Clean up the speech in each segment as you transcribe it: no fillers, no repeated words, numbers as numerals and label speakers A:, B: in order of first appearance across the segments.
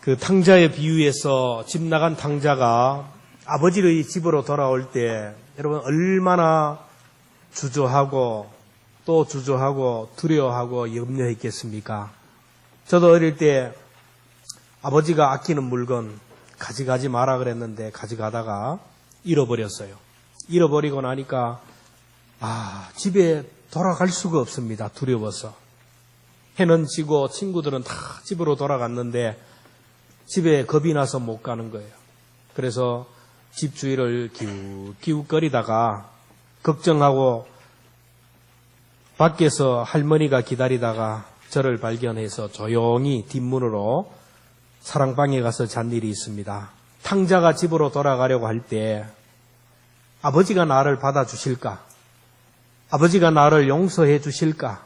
A: 그 탕자의 비유에서 집 나간 탕자가 아버지의 집으로 돌아올 때 여러분 얼마나 주저하고 또 주저하고 두려워하고 염려했겠습니까? 저도 어릴 때 아버지가 아끼는 물건 가져가지 마라 그랬는데 가져가다가 잃어버렸어요. 잃어버리고 나니까 집에 돌아갈 수가 없습니다. 두려워서. 해는 지고 친구들은 다 집으로 돌아갔는데 집에 겁이 나서 못 가는 거예요. 그래서 집 주위를 기웃거리다가 걱정하고 밖에서 할머니가 기다리다가 저를 발견해서 조용히 뒷문으로 사랑방에 가서 잔 일이 있습니다. 탕자가 집으로 돌아가려고 할 때 아버지가 나를 받아주실까? 아버지가 나를 용서해 주실까?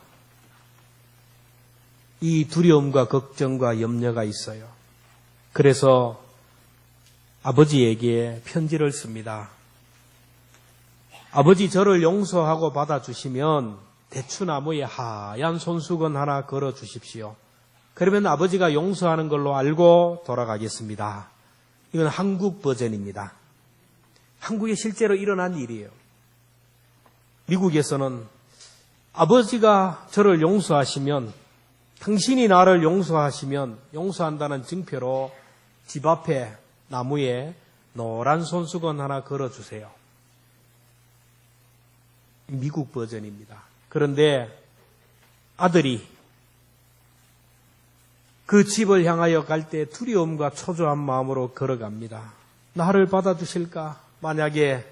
A: 이 두려움과 걱정과 염려가 있어요. 그래서 아버지에게 편지를 씁니다. 아버지 저를 용서하고 받아주시면 대추나무에 하얀 손수건 하나 걸어주십시오. 그러면 아버지가 용서하는 걸로 알고 돌아가겠습니다. 이건 한국 버전입니다. 한국에 실제로 일어난 일이에요. 미국에서는 아버지가 저를 용서하시면, 당신이 나를 용서하시면 용서한다는 증표로 집 앞에 나무에 노란 손수건 하나 걸어주세요. 미국 버전입니다. 그런데 아들이 그 집을 향하여 갈 때 두려움과 초조한 마음으로 걸어갑니다. 나를 받아주실까? 만약에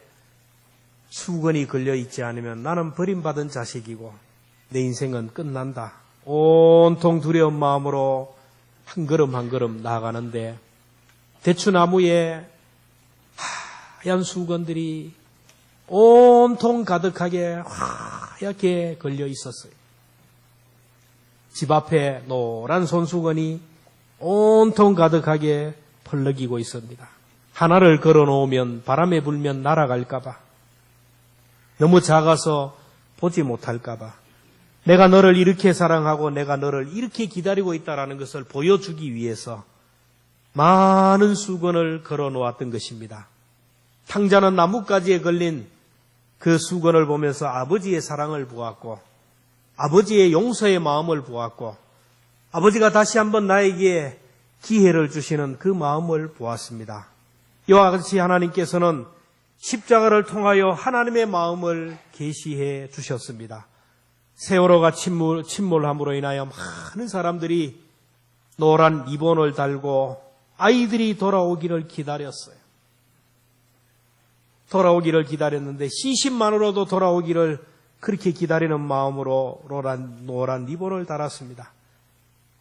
A: 수건이 걸려있지 않으면 나는 버림받은 자식이고 내 인생은 끝난다. 온통 두려운 마음으로 한 걸음 한 걸음 나아가는데 대추나무에 하얀 수건들이 온통 가득하게 하얗게 걸려 있었어요. 집 앞에 노란 손수건이 온통 가득하게 펄럭이고 있습니다. 하나를 걸어놓으면 바람에 불면 날아갈까봐, 너무 작아서 보지 못할까봐, 내가 너를 이렇게 사랑하고 내가 너를 이렇게 기다리고 있다는 것을 보여주기 위해서 많은 수건을 걸어놓았던 것입니다. 탕자는 나뭇가지에 걸린 그 수건을 보면서 아버지의 사랑을 보았고 아버지의 용서의 마음을 보았고 아버지가 다시 한번 나에게 기회를 주시는 그 마음을 보았습니다. 이와 같이 하나님께서는 십자가를 통하여 하나님의 마음을 계시해 주셨습니다. 세월호가 침몰함으로 인하여 많은 사람들이 노란 리본을 달고 아이들이 돌아오기를 기다렸어요. 돌아오기를 기다렸는데 시신만으로도 돌아오기를 그렇게 기다리는 마음으로 노란 리본을 달았습니다.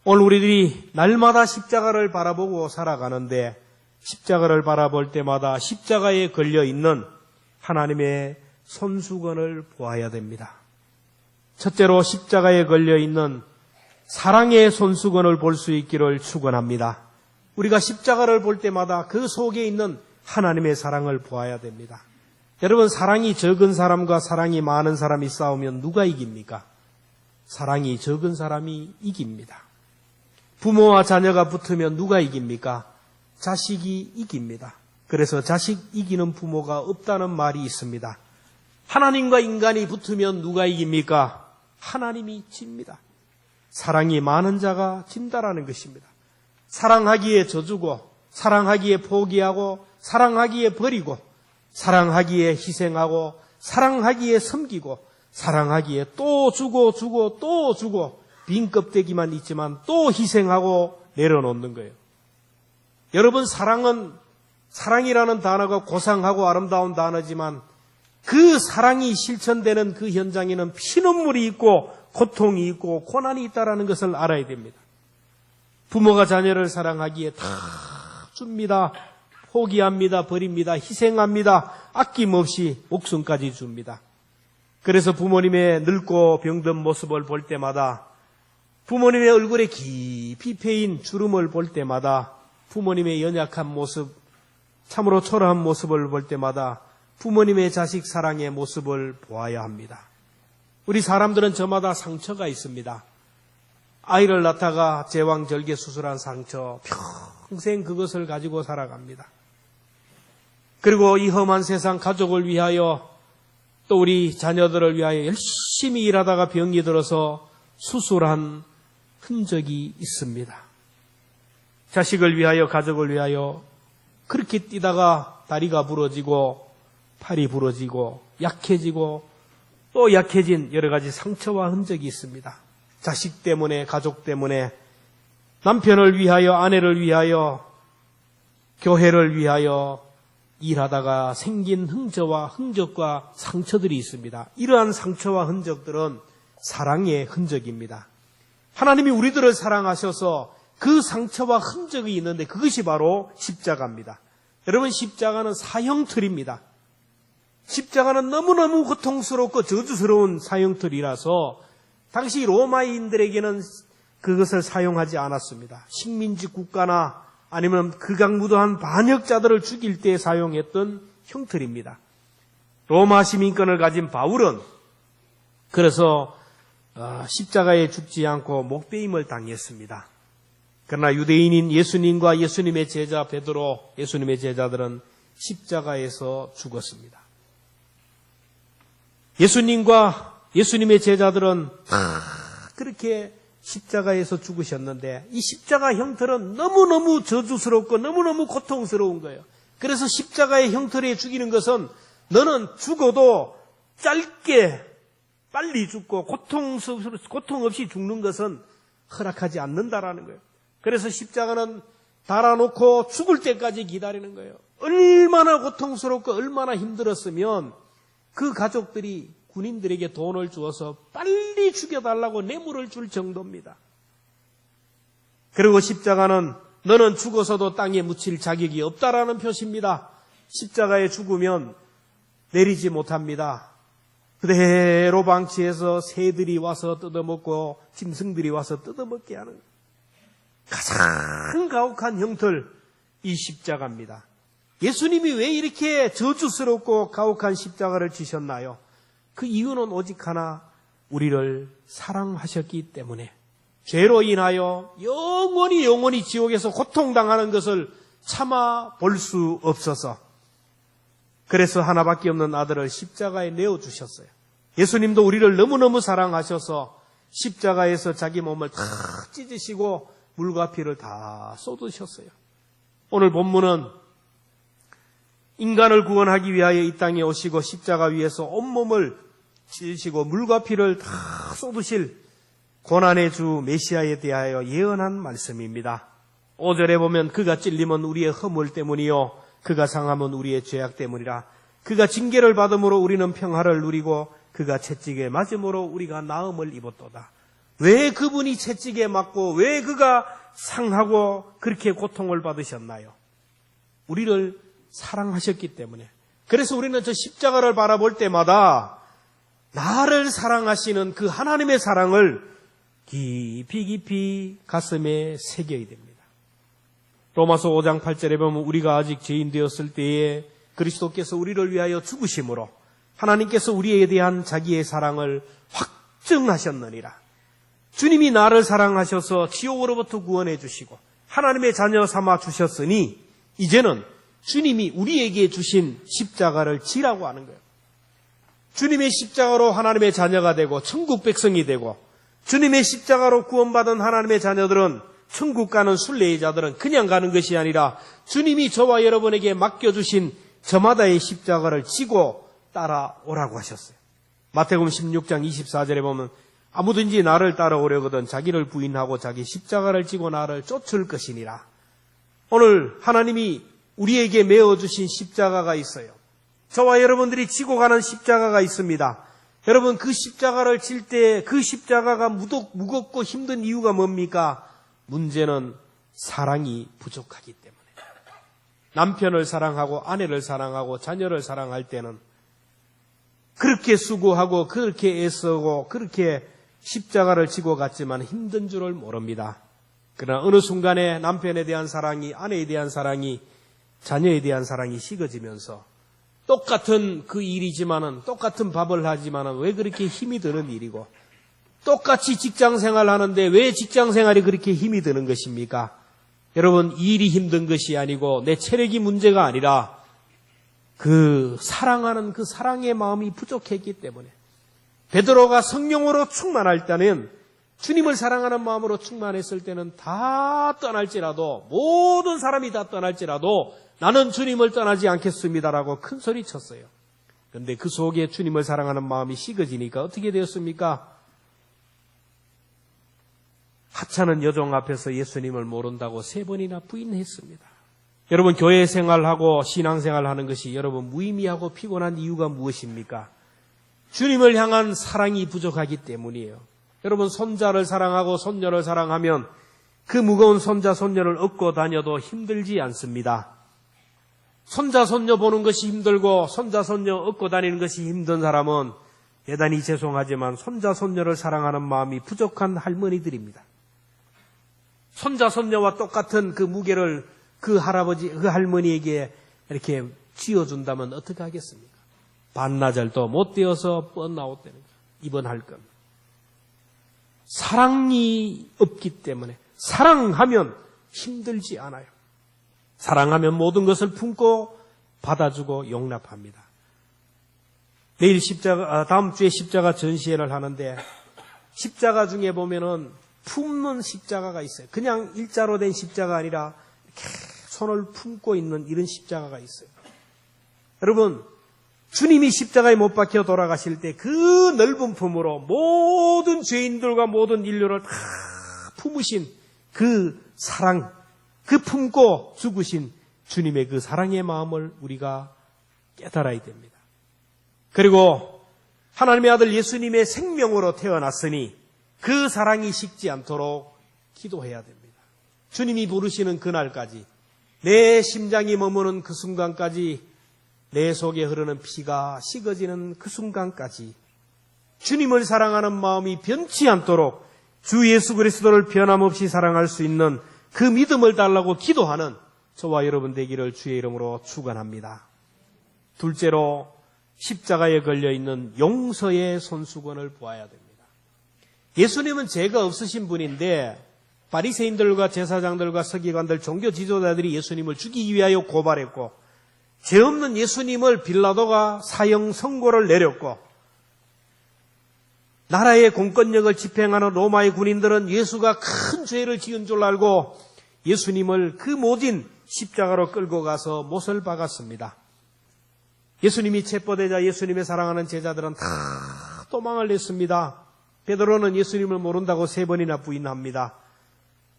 A: 오늘 우리들이 날마다 십자가를 바라보고 살아가는데 십자가를 바라볼 때마다 십자가에 걸려있는 하나님의 손수건을 보아야 됩니다. 첫째로 십자가에 걸려있는 사랑의 손수건을 볼 수 있기를 축원합니다. 우리가 십자가를 볼 때마다 그 속에 있는 하나님의 사랑을 보아야 됩니다. 여러분, 사랑이 적은 사람과 사랑이 많은 사람이 싸우면 누가 이깁니까? 사랑이 적은 사람이 이깁니다. 부모와 자녀가 붙으면 누가 이깁니까? 자식이 이깁니다. 그래서 자식 이기는 부모가 없다는 말이 있습니다. 하나님과 인간이 붙으면 누가 이깁니까? 하나님이 집니다. 사랑이 많은 자가 진다라는 것입니다. 사랑하기에 져주고, 사랑하기에 포기하고, 사랑하기에 버리고, 사랑하기에 희생하고, 사랑하기에 섬기고, 사랑하기에 또 주고 또 주고, 빈 껍데기만 있지만 또 희생하고 내려놓는 거예요. 여러분, 사랑이라는 단어가 고상하고 아름다운 단어지만 그 사랑이 실천되는 그 현장에는 피눈물이 있고 고통이 있고 고난이 있다는 것을 알아야 됩니다. 부모가 자녀를 사랑하기에 다 줍니다. 포기합니다. 버립니다. 희생합니다. 아낌없이 목숨까지 줍니다. 그래서 부모님의 늙고 병든 모습을 볼 때마다, 부모님의 얼굴에 깊이 패인 주름을 볼 때마다, 부모님의 연약한 모습, 참으로 초라한 모습을 볼 때마다 부모님의 자식 사랑의 모습을 보아야 합니다. 우리 사람들은 저마다 상처가 있습니다. 아이를 낳다가 제왕절개 수술한 상처, 평생 그것을 가지고 살아갑니다. 그리고 이 험한 세상 가족을 위하여 또 우리 자녀들을 위하여 열심히 일하다가 병이 들어서 수술한 흔적이 있습니다. 자식을 위하여 가족을 위하여 그렇게 뛰다가 다리가 부러지고 팔이 부러지고 약해지고 또 약해진 여러 가지 상처와 흔적이 있습니다. 자식 때문에 가족 때문에 남편을 위하여 아내를 위하여 교회를 위하여 일하다가 생긴 흔적과 상처들이 있습니다. 이러한 상처와 흔적들은 사랑의 흔적입니다. 하나님이 우리들을 사랑하셔서 그 상처와 흔적이 있는데 그것이 바로 십자가입니다. 여러분, 십자가는 사형틀입니다. 십자가는 너무너무 고통스럽고 저주스러운 사형틀이라서 당시 로마인들에게는 그것을 사용하지 않았습니다. 식민지 국가나 아니면 극악무도한 반역자들을 죽일 때 사용했던 형틀입니다. 로마 시민권을 가진 바울은 그래서 십자가에 죽지 않고 목베임을 당했습니다. 그러나 유대인인 예수님과 예수님의 제자 베드로, 예수님의 제자들은 십자가에서 죽었습니다. 예수님과 예수님의 제자들은 다 그렇게 십자가에서 죽으셨는데 이 십자가 형틀은 너무너무 저주스럽고 너무너무 고통스러운 거예요. 그래서 십자가의 형틀에 죽이는 것은 너는 죽어도 짧게 빨리 죽고 고통 없이 죽는 것은 허락하지 않는다라는 거예요. 그래서 십자가는 달아놓고 죽을 때까지 기다리는 거예요. 얼마나 고통스럽고 얼마나 힘들었으면 그 가족들이 군인들에게 돈을 주어서 빨리 죽여달라고 뇌물을 줄 정도입니다. 그리고 십자가는 너는 죽어서도 땅에 묻힐 자격이 없다라는 표시입니다. 십자가에 죽으면 내리지 못합니다. 그대로 방치해서 새들이 와서 뜯어먹고 짐승들이 와서 뜯어먹게 하는 가장 가혹한 형틀, 이 십자가입니다. 예수님이 왜 이렇게 저주스럽고 가혹한 십자가를 지셨나요? 그 이유는 오직 하나, 우리를 사랑하셨기 때문에 죄로 인하여 영원히 지옥에서 고통당하는 것을 참아 볼 수 없어서 그래서 하나밖에 없는 아들을 십자가에 내어주셨어요. 예수님도 우리를 너무너무 사랑하셔서 십자가에서 자기 몸을 다 찢으시고 물과 피를 다 쏟으셨어요. 오늘 본문은 인간을 구원하기 위하여 이 땅에 오시고 십자가 위에서 온몸을 찢으시고 물과 피를 다 쏟으실 고난의 주 메시아에 대하여 예언한 말씀입니다. 5절에 보면 그가 찔림은 우리의 허물 때문이요 그가 상함은 우리의 죄악 때문이라. 그가 징계를 받음으로 우리는 평화를 누리고 그가 채찍에 맞음으로 우리가 나음을 입었도다. 왜 그분이 채찍에 맞고 왜 그가 상하고 그렇게 고통을 받으셨나요? 우리를 사랑하셨기 때문에. 그래서 우리는 저 십자가를 바라볼 때마다 나를 사랑하시는 그 하나님의 사랑을 깊이 가슴에 새겨야 됩니다. 로마서 5장 8절에 보면 우리가 아직 죄인 되었을 때에 그리스도께서 우리를 위하여 죽으심으로 하나님께서 우리에 대한 자기의 사랑을 확증하셨느니라. 주님이 나를 사랑하셔서 지옥으로부터 구원해 주시고 하나님의 자녀 삼아 주셨으니 이제는 주님이 우리에게 주신 십자가를 지라고 하는 거예요. 주님의 십자가로 하나님의 자녀가 되고 천국 백성이 되고 주님의 십자가로 구원받은 하나님의 자녀들은 천국 가는 순례자들은 그냥 가는 것이 아니라 주님이 저와 여러분에게 맡겨주신 저마다의 십자가를 지고 따라오라고 하셨어요. 마태복음 16장 24절에 보면 아무든지 나를 따라오려거든 자기를 부인하고 자기 십자가를 지고 나를 쫓을 것이니라. 오늘 하나님이 우리에게 메어주신 십자가가 있어요. 저와 여러분들이 지고 가는 십자가가 있습니다. 여러분 그 십자가를 질 때 그 십자가가 무겁고 힘든 이유가 뭡니까? 문제는 사랑이 부족하기 때문에. 남편을 사랑하고 아내를 사랑하고 자녀를 사랑할 때는 그렇게 수고하고 그렇게 애쓰고 그렇게 십자가를 지고 갔지만 힘든 줄을 모릅니다. 그러나 어느 순간에 남편에 대한 사랑이, 아내에 대한 사랑이, 자녀에 대한 사랑이 식어지면서 똑같은 그 일이지만은 똑같은 밥을 하지만은 왜 그렇게 힘이 드는 일이고 똑같이 직장 생활을 하는데 왜 직장 생활이 그렇게 힘이 드는 것입니까? 여러분, 일이 힘든 것이 아니고 내 체력이 문제가 아니라 그 사랑하는 그 사랑의 마음이 부족했기 때문에 베드로가 성령으로 충만할 때는 주님을 사랑하는 마음으로 충만했을 때는 다 떠날지라도 모든 사람이 다 떠날지라도 나는 주님을 떠나지 않겠습니다라고 큰 소리 쳤어요. 그런데 그 속에 주님을 사랑하는 마음이 식어지니까 어떻게 되었습니까? 하찮은 여종 앞에서 예수님을 모른다고 3번이나 부인했습니다. 여러분, 교회 생활하고 신앙생활 하는 것이 여러분 무의미하고 피곤한 이유가 무엇입니까? 주님을 향한 사랑이 부족하기 때문이에요. 여러분, 손자를 사랑하고 손녀를 사랑하면 그 무거운 손자 손녀를 업고 다녀도 힘들지 않습니다. 손자 손녀 보는 것이 힘들고 손자 손녀 업고 다니는 것이 힘든 사람은 대단히 죄송하지만 손자 손녀를 사랑하는 마음이 부족한 할머니들입니다. 손자 손녀와 똑같은 그 무게를 그 할아버지, 그 할머니에게 이렇게 쥐어준다면 어떻게 하겠습니까? 반나절도 못 되어서 뻔아웃되는 거예요. 입원할 겁니다. 사랑이 없기 때문에 사랑하면 힘들지 않아요. 사랑하면 모든 것을 품고 받아주고 용납합니다. 내일 다음 주에 십자가 전시회를 하는데 십자가 중에 보면은 품는 십자가가 있어요. 그냥 일자로 된 십자가 아니라 이렇게 손을 품고 있는 이런 십자가가 있어요. 여러분, 주님이 십자가에 못 박혀 돌아가실 때 그 넓은 품으로 모든 죄인들과 모든 인류를 다 품으신 그 사랑, 그 품고 죽으신 주님의 그 사랑의 마음을 우리가 깨달아야 됩니다. 그리고 하나님의 아들 예수님의 생명으로 태어났으니 그 사랑이 식지 않도록 기도해야 됩니다. 주님이 부르시는 그날까지, 내 심장이 머무는 그 순간까지, 내 속에 흐르는 피가 식어지는 그 순간까지 주님을 사랑하는 마음이 변치 않도록 주 예수 그리스도를 변함없이 사랑할 수 있는 그 믿음을 달라고 기도하는 저와 여러분 되기를 주의 이름으로 축원합니다. 둘째로 십자가에 걸려있는 용서의 손수건을 보아야 됩니다. 예수님은 죄가 없으신 분인데 바리새인들과 제사장들과 서기관들, 종교 지도자들이 예수님을 죽이기 위하여 고발했고 죄 없는 예수님을 빌라도가 사형 선고를 내렸고 나라의 공권력을 집행하는 로마의 군인들은 예수가 큰 죄를 지은 줄 알고 예수님을 그 모진 십자가로 끌고 가서 못을 박았습니다. 예수님이 체포되자 예수님의 사랑하는 제자들은 다 도망을 냈습니다. 베드로는 예수님을 모른다고 3번이나 부인합니다.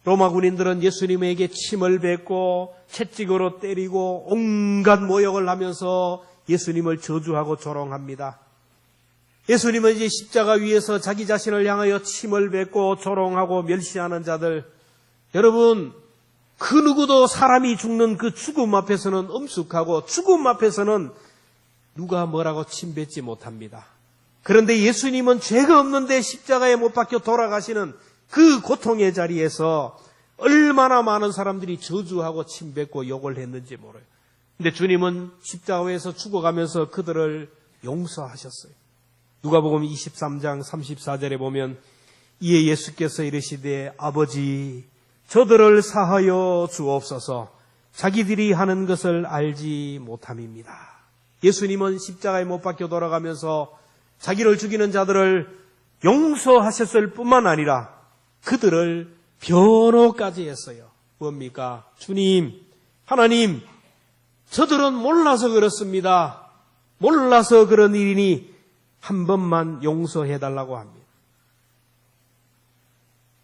A: 로마 군인들은 예수님에게 침을 뱉고 채찍으로 때리고 온갖 모욕을 하면서 예수님을 저주하고 조롱합니다. 예수님은 이제 십자가 위에서 자기 자신을 향하여 침을 뱉고 조롱하고 멸시하는 자들, 여러분, 그 누구도 사람이 죽는 그 죽음 앞에서는 엄숙하고 죽음 앞에서는 누가 뭐라고 침뱉지 못합니다. 그런데 예수님은 죄가 없는데 십자가에 못 박혀 돌아가시는 그 고통의 자리에서 얼마나 많은 사람들이 저주하고 침뱉고 욕을 했는지 몰라요. 근데 주님은 십자가에서 죽어가면서 그들을 용서하셨어요. 누가복음 23장 34절에 보면 이에 예수께서 이르시되 아버지 저들을 사하여 주옵소서 자기들이 하는 것을 알지 못함입니다. 예수님은 십자가에 못 박혀 돌아가면서 자기를 죽이는 자들을 용서하셨을 뿐만 아니라 그들을 변호까지 했어요. 뭡니까? 주님, 하나님, 저들은 몰라서 그렇습니다. 몰라서 그런 일이니 한 번만 용서해달라고 합니다.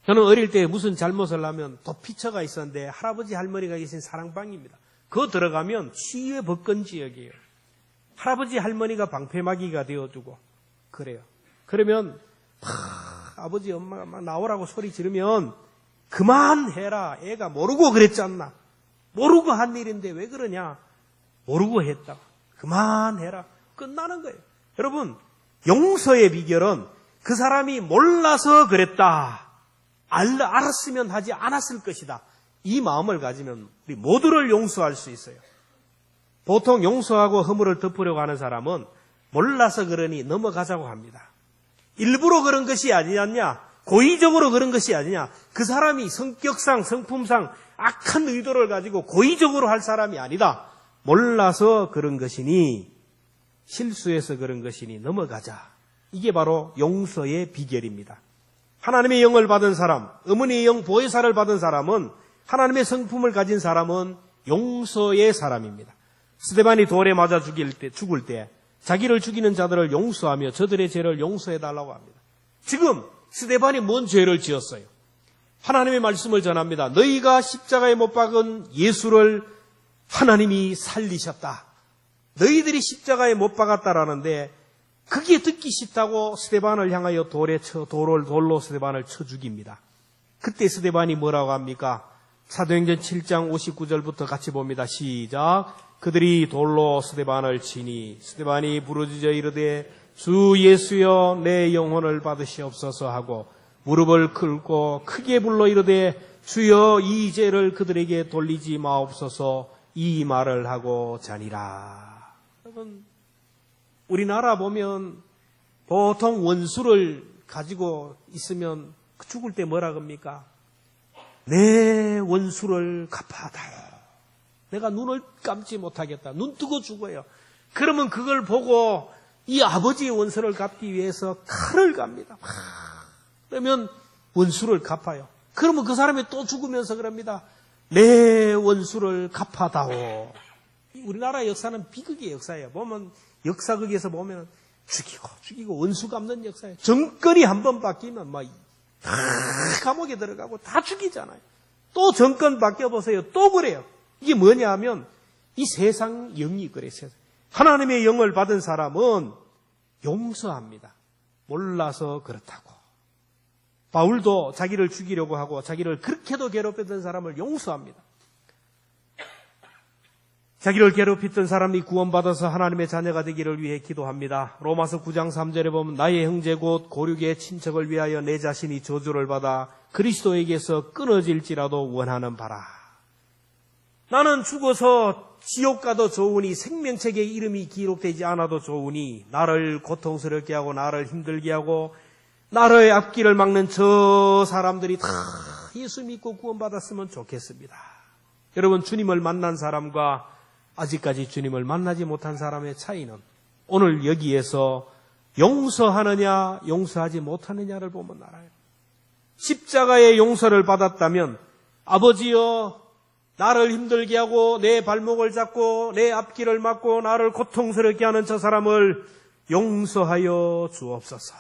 A: 저는 어릴 때 무슨 잘못을 하면 도피처가 있었는데 할아버지 할머니가 계신 사랑방입니다. 그거 들어가면 치유의 법권 지역이에요. 할아버지 할머니가 방패막이가 되어주고 그래요. 그러면 아버지 엄마가 막 나오라고 소리 지르면 그만해라. 애가 모르고 그랬잖아. 모르고 한 일인데 왜 그러냐. 모르고 했다. 그만해라. 끝나는 거예요. 여러분, 용서의 비결은 그 사람이 몰라서 그랬다. 알았으면 하지 않았을 것이다. 이 마음을 가지면 우리 모두를 용서할 수 있어요. 보통 용서하고 허물을 덮으려고 하는 사람은 몰라서 그러니 넘어가자고 합니다. 일부러 그런 것이 아니었냐, 고의적으로 그런 것이 아니냐, 그 사람이 성격상 성품상 악한 의도를 가지고 고의적으로 할 사람이 아니다. 몰라서 그런 것이니, 실수해서 그런 것이니 넘어가자. 이게 바로 용서의 비결입니다. 하나님의 영을 받은 사람, 어머니의 영 보혜사를 받은 사람은, 하나님의 성품을 가진 사람은 용서의 사람입니다. 스데반이 돌에 맞아 죽을 때 자기를 죽이는 자들을 용서하며 저들의 죄를 용서해달라고 합니다. 지금 스데반이 뭔 죄를 지었어요? 하나님의 말씀을 전합니다. 너희가 십자가에 못 박은 예수를 하나님이 살리셨다. 너희들이 십자가에 못 박았다라는데 그게 듣기 싫다고 스데반을 향하여 돌로 스데반을 쳐 죽입니다. 그때 스데반이 뭐라고 합니까? 사도행전 7장 59절부터 같이 봅니다. 시작. 그들이 돌로 스데반을 치니 스데반이 부르짖어 이르되 주 예수여 내 영혼을 받으시옵소서 하고 무릎을 꿇고 크게 불러 이르되 주여 이 죄를 그들에게 돌리지 마옵소서 이 말을 하고 자니라. 여러분, 우리나라 보면 보통 원수를 가지고 있으면 죽을 때 뭐라 합니까? 내 원수를 갚아다오. 내가 눈을 감지 못하겠다. 눈 뜨고 죽어요. 그러면 그걸 보고 이 아버지의 원수를 갚기 위해서 칼을 갑니다. 그러면 원수를 갚아요. 그러면 그 사람이 또 죽으면서 그럽니다. 내 원수를 갚아다오. 우리나라 역사는 비극의 역사예요. 보면 역사극에서 보면 죽이고 원수 갚는 역사예요. 정권이 한번 바뀌면 막 다 감옥에 들어가고 다 죽이잖아요. 또 정권 바뀌어보세요. 또 그래요. 이게 뭐냐 하면 이 세상 영이 그래요. 하나님의 영을 받은 사람은 용서합니다. 몰라서 그렇다고. 바울도 자기를 죽이려고 하고 자기를 그렇게도 괴롭혔던 사람을 용서합니다. 자기를 괴롭혔던 사람이 구원받아서 하나님의 자녀가 되기를 위해 기도합니다. 로마서 9장 3절에 보면 나의 형제 곧 고륙의 친척을 위하여 내 자신이 저주를 받아 그리스도에게서 끊어질지라도 원하는 바라. 나는 죽어서 지옥 가도 좋으니 생명책에 이름이 기록되지 않아도 좋으니 나를 고통스럽게 하고 나를 힘들게 하고 나의 앞길을 막는 저 사람들이 다 예수 믿고 구원받았으면 좋겠습니다. 여러분, 주님을 만난 사람과 아직까지 주님을 만나지 못한 사람의 차이는 오늘 여기에서 용서하느냐 용서하지 못하느냐를 보면 알아요. 십자가의 용서를 받았다면 아버지여 나를 힘들게 하고 내 발목을 잡고 내 앞길을 막고 나를 고통스럽게 하는 저 사람을 용서하여 주옵소서.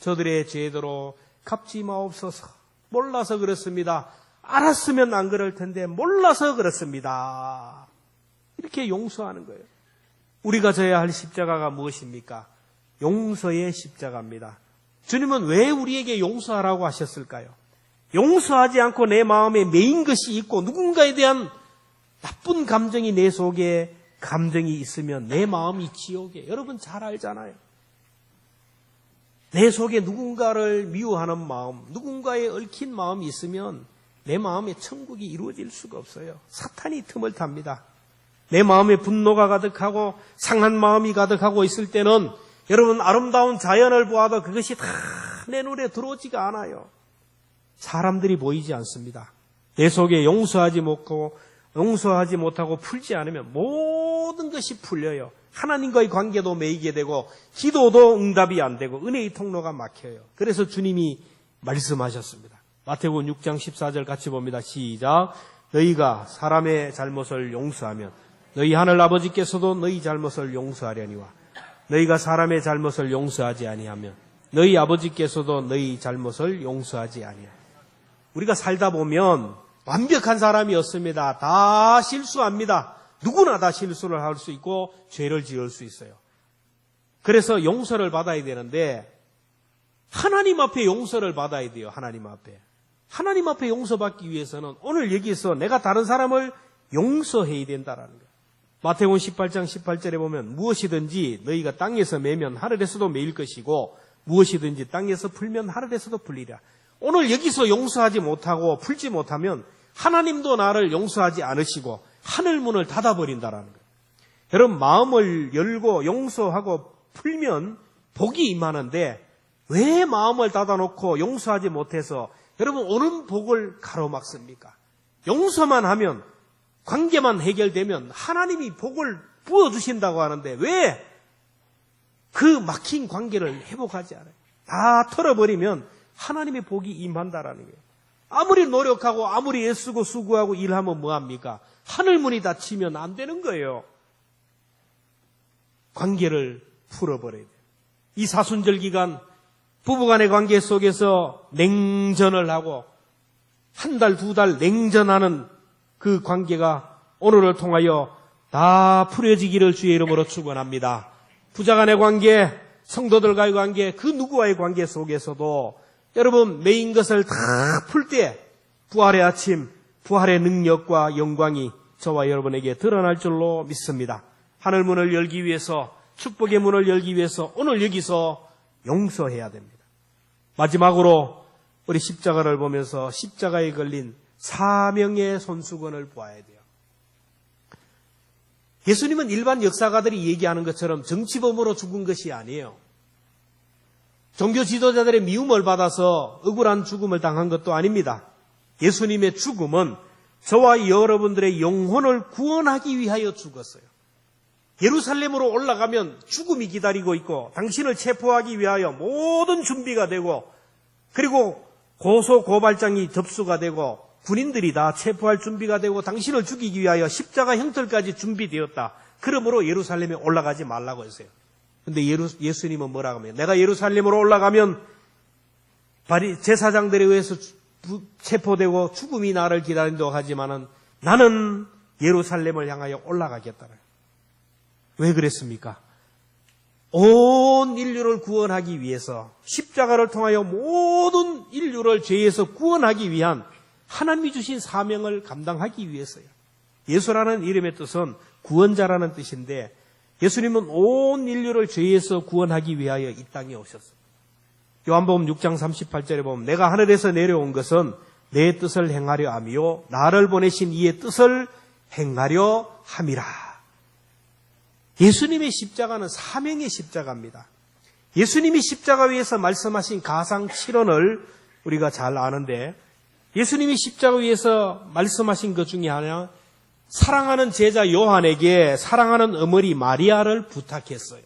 A: 저들의 죄대로 갚지 마옵소서. 몰라서 그렇습니다. 알았으면 안 그럴 텐데 몰라서 그렇습니다. 이렇게 용서하는 거예요. 우리가 져야 할 십자가가 무엇입니까? 용서의 십자가입니다. 주님은 왜 우리에게 용서하라고 하셨을까요? 용서하지 않고 내 마음에 매인 것이 있고 누군가에 대한 나쁜 감정이 내 속에 감정이 있으면 내 마음이 지옥이에요. 여러분 잘 알잖아요. 내 속에 누군가를 미워하는 마음, 누군가에 얽힌 마음이 있으면 내 마음에 천국이 이루어질 수가 없어요. 사탄이 틈을 탑니다. 내 마음에 분노가 가득하고 상한 마음이 가득하고 있을 때는 여러분 아름다운 자연을 보아도 그것이 다 내 눈에 들어오지가 않아요. 사람들이 보이지 않습니다. 내 속에 용서하지 못하고 풀지 않으면 모든 것이 풀려요. 하나님과의 관계도 매이게 되고 기도도 응답이 안 되고 은혜의 통로가 막혀요. 그래서 주님이 말씀하셨습니다. 마태복음 6장 14절 같이 봅니다. 시작. 너희가 사람의 잘못을 용서하면 너희 하늘 아버지께서도 너희 잘못을 용서하려니와 너희가 사람의 잘못을 용서하지 아니하면 너희 아버지께서도 너희 잘못을 용서하지 아니하리라. 우리가 살다 보면 완벽한 사람이 없습니다. 다 실수합니다. 누구나 다 실수를 할 수 있고 죄를 지을 수 있어요. 그래서 용서를 받아야 되는데 하나님 앞에 용서를 받아야 돼요. 하나님 앞에 용서받기 위해서는 오늘 여기서 내가 다른 사람을 용서해야 된다라는 거예요. 마태복음 18장 18절에 보면 무엇이든지 너희가 땅에서 매면 하늘에서도 매일 것이고 무엇이든지 땅에서 풀면 하늘에서도 풀리라. 오늘 여기서 용서하지 못하고 풀지 못하면 하나님도 나를 용서하지 않으시고 하늘문을 닫아버린다라는 거예요. 여러분 마음을 열고 용서하고 풀면 복이 임하는데 왜 마음을 닫아놓고 용서하지 못해서 여러분 오는 복을 가로막습니까? 용서만 하면, 관계만 해결되면 하나님이 복을 부어주신다고 하는데 왜 그 막힌 관계를 회복하지 않아요? 다 털어버리면 하나님의 복이 임한다라는 거예요. 아무리 노력하고 아무리 애쓰고 수고하고 일하면 뭐합니까? 하늘문이 닫히면 안 되는 거예요. 관계를 풀어버려야 돼요. 이 사순절 기간 부부간의 관계 속에서 냉전을 하고 한 달, 두 달 냉전하는 그 관계가 오늘을 통하여 다 풀어지기를 주의 이름으로 축원합니다. 부자간의 관계, 성도들과의 관계, 그 누구와의 관계 속에서도 여러분 메인 것을 다 풀 때 부활의 아침, 부활의 능력과 영광이 저와 여러분에게 드러날 줄로 믿습니다. 하늘 문을 열기 위해서, 축복의 문을 열기 위해서 오늘 여기서 용서해야 됩니다. 마지막으로 우리 십자가를 보면서 십자가에 걸린 사명의 손수건을 보아야 돼요. 예수님은 일반 역사가들이 얘기하는 것처럼 정치범으로 죽은 것이 아니에요. 종교 지도자들의 미움을 받아서 억울한 죽음을 당한 것도 아닙니다. 예수님의 죽음은 저와 여러분들의 영혼을 구원하기 위하여 죽었어요. 예루살렘으로 올라가면 죽음이 기다리고 있고 당신을 체포하기 위하여 모든 준비가 되고 그리고 고소 고발장이 접수가 되고 군인들이 다 체포할 준비가 되고 당신을 죽이기 위하여 십자가 형틀까지 준비되었다. 그러므로 예루살렘에 올라가지 말라고 했어요. 근데 예수님은 뭐라고 하면 내가 예루살렘으로 올라가면 제사장들에 의해서 체포되고 죽음이 나를 기다린다고 하지만은 나는 예루살렘을 향하여 올라가겠다. 왜 그랬습니까? 온 인류를 구원하기 위해서 십자가를 통하여 모든 인류를 죄에서 구원하기 위한 하나님이 주신 사명을 감당하기 위해서요. 예수라는 이름의 뜻은 구원자라는 뜻인데 예수님은 온 인류를 죄에서 구원하기 위하여 이 땅에 오셨습니다. 요한복음 6장 38절에 보면 내가 하늘에서 내려온 것은 내 뜻을 행하려 함이요 나를 보내신 이의 뜻을 행하려 함이라. 예수님의 십자가는 사명의 십자가입니다. 예수님이 십자가 위에서 말씀하신 가상 7원을 우리가 잘 아는데 예수님이 십자가 위에서 말씀하신 것 중에 하나 사랑하는 제자 요한에게 사랑하는 어머니 마리아를 부탁했어요.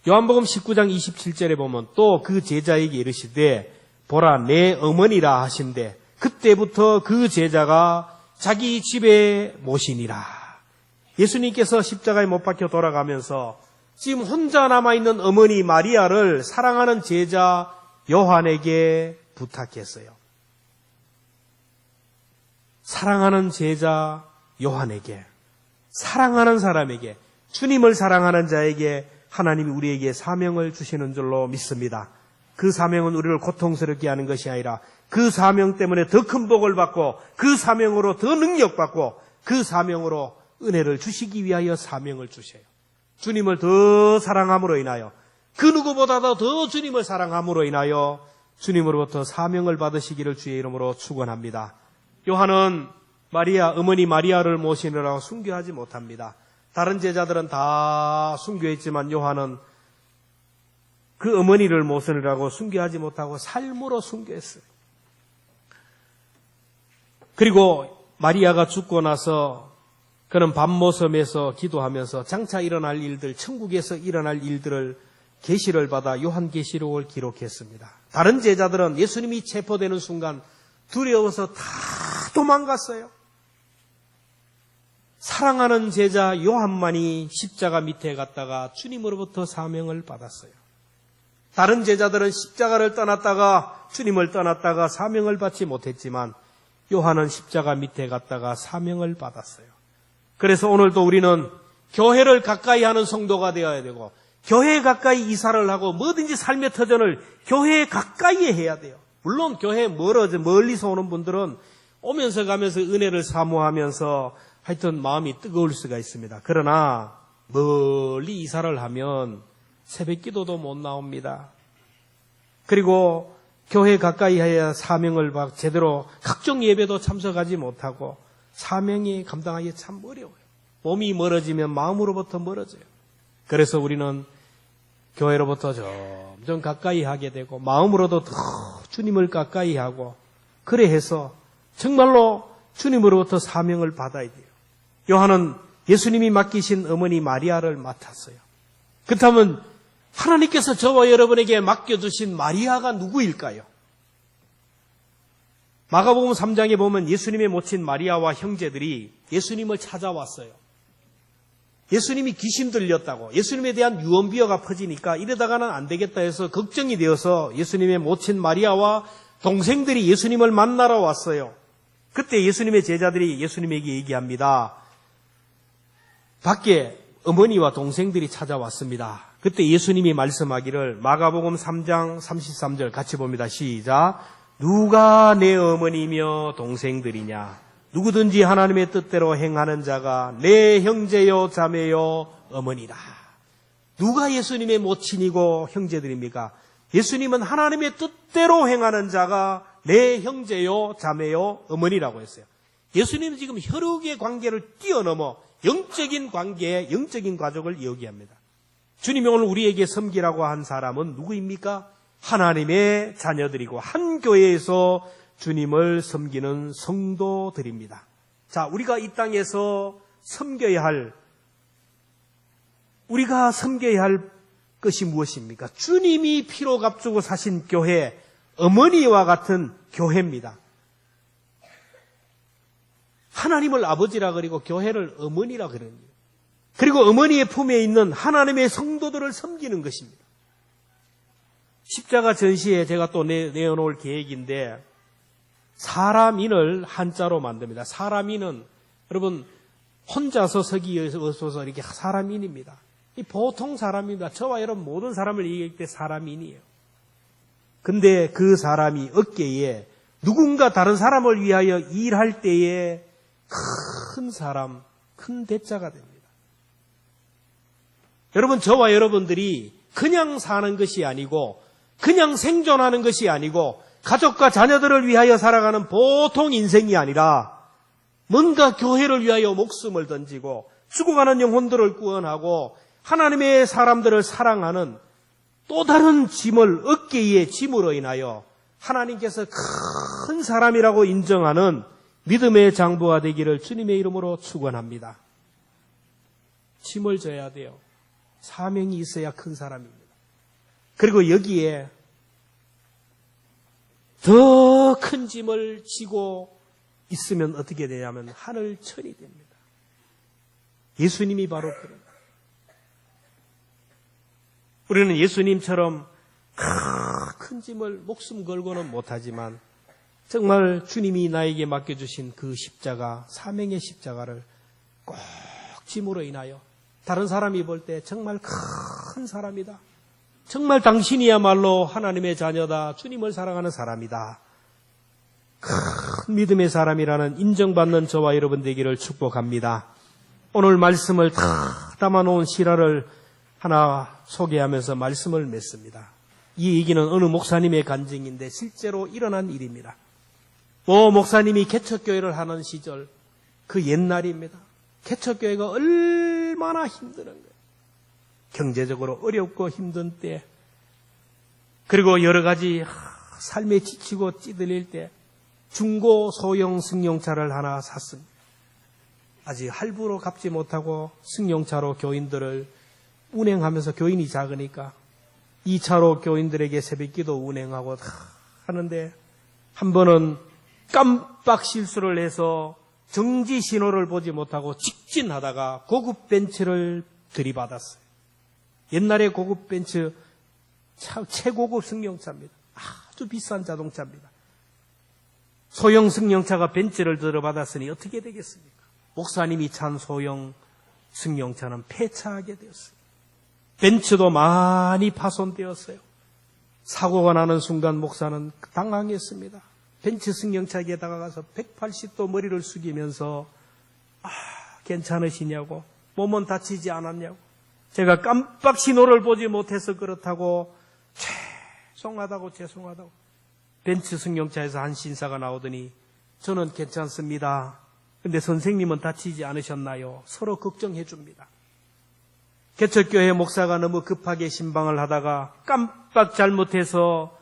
A: 요한복음 19장 27절에 보면 또 그 제자에게 이르시되 보라 내 어머니라 하신대 그때부터 그 제자가 자기 집에 모시니라. 예수님께서 십자가에 못 박혀 돌아가면서 지금 혼자 남아있는 어머니 마리아를 사랑하는 제자 요한에게 부탁했어요. 사랑하는 제자 요한에게, 사랑하는 사람에게, 주님을 사랑하는 자에게 하나님이 우리에게 사명을 주시는 줄로 믿습니다. 그 사명은 우리를 고통스럽게 하는 것이 아니라 그 사명 때문에 더 큰 복을 받고 그 사명으로 더 능력받고 그 사명으로 은혜를 주시기 위하여 사명을 주셔요. 주님을 더 사랑함으로 인하여 그 누구보다도 더 주님을 사랑함으로 인하여 주님으로부터 사명을 받으시기를 주의 이름으로 축원합니다. 요한은 마리아, 어머니 마리아를 모시느라고 순교하지 못합니다. 다른 제자들은 다 순교했지만 요한은 그 어머니를 모시느라고 순교하지 못하고 삶으로 순교했어요. 그리고 마리아가 죽고 나서 그는 밤모섬에서 기도하면서 장차 일어날 일들, 천국에서 일어날 일들을 계시를 받아 요한계시록을 기록했습니다. 다른 제자들은 예수님이 체포되는 순간 두려워서 다 도망갔어요. 사랑하는 제자 요한만이 십자가 밑에 갔다가 주님으로부터 사명을 받았어요. 다른 제자들은 십자가를 떠났다가 주님을 떠났다가 사명을 받지 못했지만 요한은 십자가 밑에 갔다가 사명을 받았어요. 그래서 오늘도 우리는 교회를 가까이 하는 성도가 되어야 되고 교회에 가까이 이사를 하고 뭐든지 삶의 터전을 교회에 가까이에 해야 돼요. 물론 교회에 멀리서 오는 분들은 오면서 가면서 은혜를 사모하면서 하여튼 마음이 뜨거울 수가 있습니다. 그러나 멀리 이사를 하면 새벽 기도도 못 나옵니다. 그리고 교회 가까이 해야 사명을 제대로 각종 예배도 참석하지 못하고 사명이 감당하기 참 어려워요. 몸이 멀어지면 마음으로부터 멀어져요. 그래서 우리는 교회로부터 점점 가까이 하게 되고 마음으로도 더 주님을 가까이 하고 그래 해서 정말로 주님으로부터 사명을 받아야 돼요. 요한은 예수님이 맡기신 어머니 마리아를 맡았어요. 그렇다면 하나님께서 저와 여러분에게 맡겨주신 마리아가 누구일까요? 마가복음 3장에 보면 예수님의 모친 마리아와 형제들이 예수님을 찾아왔어요. 예수님이 귀신 들렸다고, 예수님에 대한 유언비어가 퍼지니까 이러다가는 안 되겠다 해서 걱정이 되어서 예수님의 모친 마리아와 동생들이 예수님을 만나러 왔어요. 그때 예수님의 제자들이 예수님에게 얘기합니다. 밖에 어머니와 동생들이 찾아왔습니다. 그때 예수님이 말씀하기를 마가복음 3장 33절 같이 봅니다. 시작. 누가 내 어머니며 동생들이냐? 누구든지 하나님의 뜻대로 행하는 자가 내 형제요 자매요 어머니라. 누가 예수님의 모친이고 형제들입니까? 예수님은 하나님의 뜻대로 행하는 자가 내 형제요 자매요 어머니라고 했어요. 예수님은 지금 혈육의 관계를 뛰어넘어 영적인 관계, 영적인 가족을 이야기합니다. 주님이 오늘 우리에게 섬기라고 한 사람은 누구입니까? 하나님의 자녀들이고 한 교회에서 주님을 섬기는 성도들입니다. 자, 우리가 이 땅에서 우리가 섬겨야 할 것이 무엇입니까? 주님이 피로 값주고 사신 교회, 어머니와 같은 교회입니다. 하나님을 아버지라 그리고 교회를 어머니라 그럽니다. 그리고 어머니의 품에 있는 하나님의 성도들을 섬기는 것입니다. 십자가 전시에 제가 또 내어놓을 계획인데 사람인을 한자로 만듭니다. 사람인은 여러분 혼자서 서기 없어서 이렇게 사람인입니다. 이 보통 사람입니다. 저와 여러분 모든 사람을 얘기할 때 사람인이에요. 근데 그 사람이 어깨에 누군가 다른 사람을 위하여 일할 때에 큰 사람, 큰 대자가 됩니다. 여러분 저와 여러분들이 그냥 사는 것이 아니고 그냥 생존하는 것이 아니고 가족과 자녀들을 위하여 살아가는 보통 인생이 아니라 뭔가 교회를 위하여 목숨을 던지고 죽어가는 영혼들을 구원하고 하나님의 사람들을 사랑하는 또 다른 짐을 어깨에 짐으로 인하여 하나님께서 큰 사람이라고 인정하는 믿음의 장부가 되기를 주님의 이름으로 축원합니다. 짐을 져야 돼요. 사명이 있어야 큰 사람입니다. 그리고 여기에 더 큰 짐을 지고 있으면 어떻게 되냐면 하늘천이 됩니다. 예수님이 바로 그런. 우리는 예수님처럼 큰 짐을 목숨 걸고는 못하지만 정말 주님이 나에게 맡겨주신 그 십자가, 사명의 십자가를 꼭 짐으로 인하여 다른 사람이 볼 때 정말 큰 사람이다. 정말 당신이야말로 하나님의 자녀다. 주님을 사랑하는 사람이다. 큰 믿음의 사람이라는 인정받는 저와 여러분 되기를 축복합니다. 오늘 말씀을 다 담아놓은 실화를 하나 소개하면서 말씀을 맺습니다. 이 얘기는 어느 목사님의 간증인데 실제로 일어난 일입니다. 목사님이 개척교회를 하는 시절 그 옛날입니다. 개척교회가 얼마나 힘드는 거예요. 경제적으로 어렵고 힘든 때, 그리고 여러 가지 삶에 지치고 찌들릴 때 중고 소형 승용차를 하나 샀습니다. 아직 할부로 갚지 못하고 승용차로 교인들을 운행하면서, 교인이 작으니까 2차로 교인들에게 새벽기도 운행하고 하는데 한 번은 깜빡 실수를 해서 정지 신호를 보지 못하고 직진하다가 고급 벤츠를 들이받았어요. 옛날에 고급 벤츠 최고급 승용차입니다. 아주 비싼 자동차입니다. 소형 승용차가 벤츠를 들어받았으니 어떻게 되겠습니까? 목사님이 찬 소형 승용차는 폐차하게 되었어요. 벤츠도 많이 파손되었어요. 사고가 나는 순간 목사는 당황했습니다. 벤츠 승용차에 다가가서 180도 머리를 숙이면서 괜찮으시냐고, 몸은 다치지 않았냐고, 제가 깜빡 신호를 보지 못해서 그렇다고 죄송하다고 벤츠 승용차에서 한 신사가 나오더니 저는 괜찮습니다. 근데 선생님은 다치지 않으셨나요? 서로 걱정해 줍니다. 개척교회 목사가 너무 급하게 신방을 하다가 깜빡 잘못해서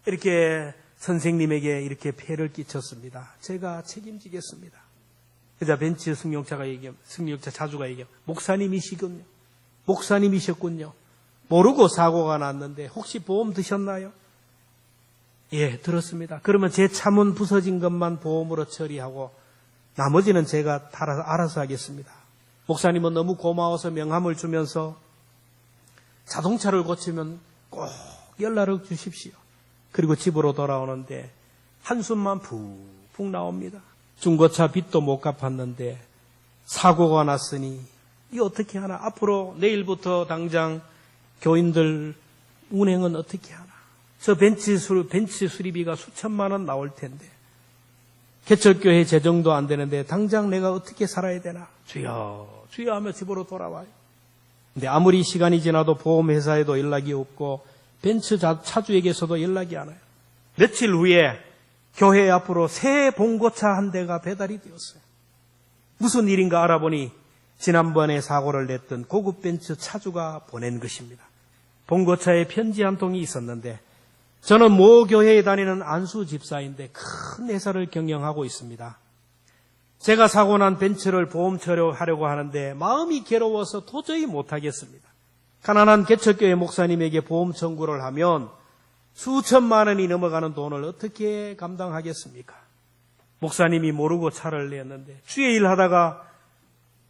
A: 이렇게 선생님에게 이렇게 폐를 끼쳤습니다. 제가 책임지겠습니다. 그자 벤츠 승용차 차주가 얘기해요. 목사님이셨군요. 모르고 사고가 났는데 혹시 보험 드셨나요? 예, 들었습니다. 그러면 제 차문 부서진 것만 보험으로 처리하고 나머지는 제가 알아서 하겠습니다. 목사님은 너무 고마워서 명함을 주면서 자동차를 고치면 꼭 연락을 주십시오. 그리고 집으로 돌아오는데 한숨만 푹푹 나옵니다. 중고차 빚도 못 갚았는데 사고가 났으니 이 어떻게 하나? 앞으로 내일부터 당장 교인들 운행은 어떻게 하나? 저 벤츠 수리비가 수천만 원 나올 텐데 개척교회 재정도 안 되는데 당장 내가 어떻게 살아야 되나? 주여 주여 하며 집으로 돌아와요. 근데 아무리 시간이 지나도 보험회사에도 연락이 없고 벤츠 차주에게서도 연락이 안 와요. 며칠 후에 교회 앞으로 새 봉고차 한 대가 배달이 되었어요. 무슨 일인가 알아보니 지난번에 사고를 냈던 고급 벤츠 차주가 보낸 것입니다. 봉고차에 편지 한 통이 있었는데 저는 모 교회에 다니는 안수 집사인데 큰 회사를 경영하고 있습니다. 제가 사고 난 벤츠를 보험 처리하려고 하는데 마음이 괴로워서 도저히 못하겠습니다. 가난한 개척교회 목사님에게 보험 청구를 하면 수천만 원이 넘어가는 돈을 어떻게 감당하겠습니까? 목사님이 모르고 차를 냈는데 주의 일 하다가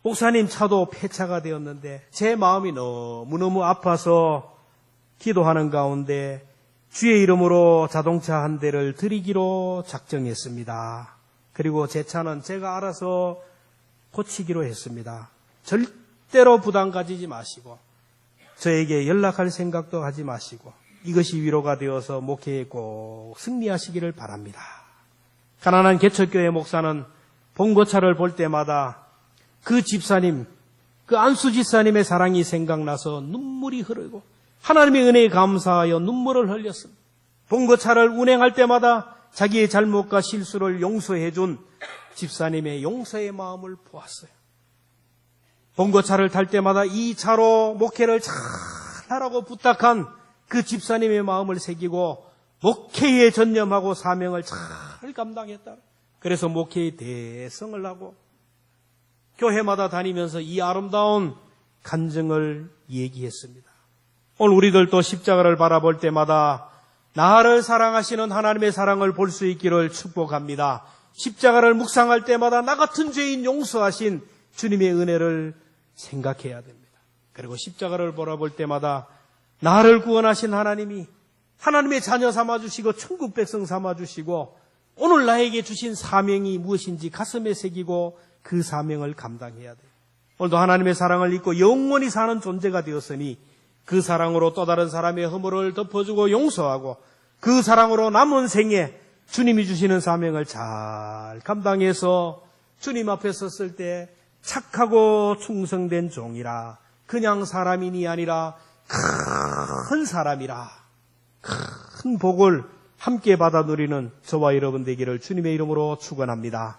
A: 목사님 차도 폐차가 되었는데 제 마음이 너무너무 아파서 기도하는 가운데 주의 이름으로 자동차 한 대를 드리기로 작정했습니다. 그리고 제 차는 제가 알아서 고치기로 했습니다. 절대로 부담 가지지 마시고 저에게 연락할 생각도 하지 마시고 이것이 위로가 되어서 목회에 꼭 승리하시기를 바랍니다. 가난한 개척교회 목사는 봉고차를 볼 때마다 그 집사님, 그 안수 집사님의 사랑이 생각나서 눈물이 흐르고 하나님의 은혜에 감사하여 눈물을 흘렸습니다. 봉고차를 운행할 때마다 자기의 잘못과 실수를 용서해 준 집사님의 용서의 마음을 보았어요. 봉고차를 탈 때마다 이 차로 목회를 잘하라고 부탁한 그 집사님의 마음을 새기고 목회에 전념하고 사명을 잘 감당했다. 그래서 목회의 대성을 하고 교회마다 다니면서 이 아름다운 간증을 얘기했습니다. 오늘 우리들도 십자가를 바라볼 때마다 나를 사랑하시는 하나님의 사랑을 볼 수 있기를 축복합니다. 십자가를 묵상할 때마다 나 같은 죄인 용서하신 주님의 은혜를 생각해야 됩니다. 그리고 십자가를 바라볼 때마다 나를 구원하신 하나님이 하나님의 자녀 삼아주시고 천국 백성 삼아주시고 오늘 나에게 주신 사명이 무엇인지 가슴에 새기고 그 사명을 감당해야 돼요. 오늘도 하나님의 사랑을 잊고 영원히 사는 존재가 되었으니 그 사랑으로 또 다른 사람의 허물을 덮어주고 용서하고 그 사랑으로 남은 생에 주님이 주시는 사명을 잘 감당해서 주님 앞에 섰을 때 착하고 충성된 종이라 그냥 사람인이 아니라 큰 사람이라 큰 복을 함께 받아 누리는 저와 여러분 되기를 주님의 이름으로 축원합니다.